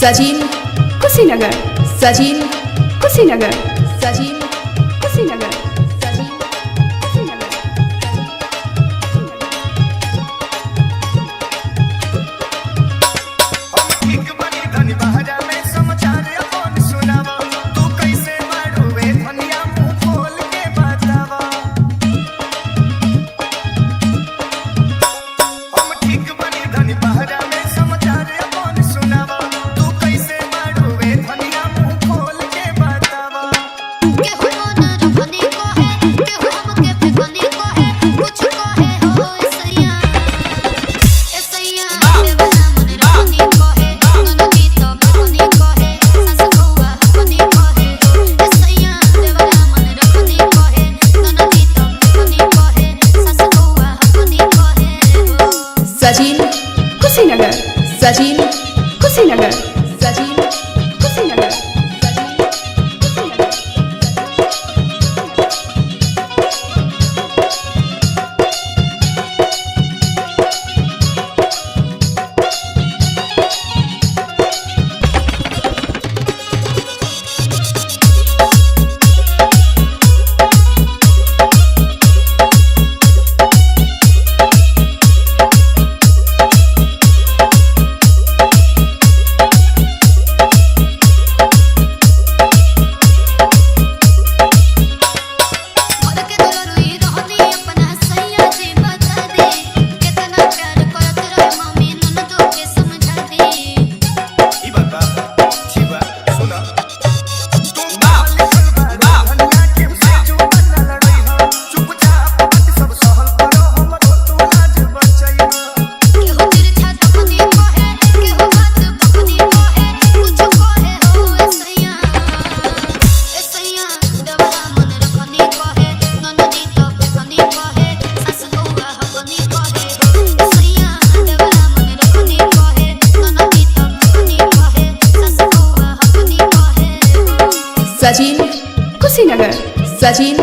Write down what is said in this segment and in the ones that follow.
सजीन कुशीनगर, सजीन कुशीनगर, सजीन कुशीनगर, सजीन कुशीनगर। ठीक बनी धनी बहरा में समाचार अपन सुनावा, तू कैसे मारोवे धनिया मुंह खोल के बतावा। हम ठीक बनी धनी बहरा में समाचार अपन सुनावा, तू कैसे मारोवे धनिया मुंह खोल के बतावा। के हो न रखने को है, के हो हमके फेंकने को है, कुछ को है हो ऐसैया देवना मन रखने को है, ननदी तो बने को है, सास बउआ बने को है, ऐसैया देवना मन रखने को है, ननदी तो बने को है, सास बउआ बने को है। सजीन कुशीनगर, सजीन कुशीनगर, सजीन कुशीनगर, सजीन कुशीनगर। मोर के दुलरुई रहनी अपना सैया जी बता दे, कितना प्यार करत रहे मम्मी ननदो के समझा दे। ई बता जीवा सुना, तू मालिक बा धनिया के से जो बना लड़ई हो, चुपचाप बात सब सहल करो, हमरो तू लाज बचई हो। केहू तिरछा तकनी को है, केहू हाथ पकनी को है, कुछ को है हो ऐसैया देवना मन रखनी को है, ननदी तो बनी को है, सास बउआ बनी को है, ऐसैया देवना मन रखनी को है, ननदी तो बनी को है, सास बउआ बनी को है। सजीन कुशीनगर, सजीन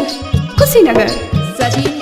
कुशीनगर, सजीन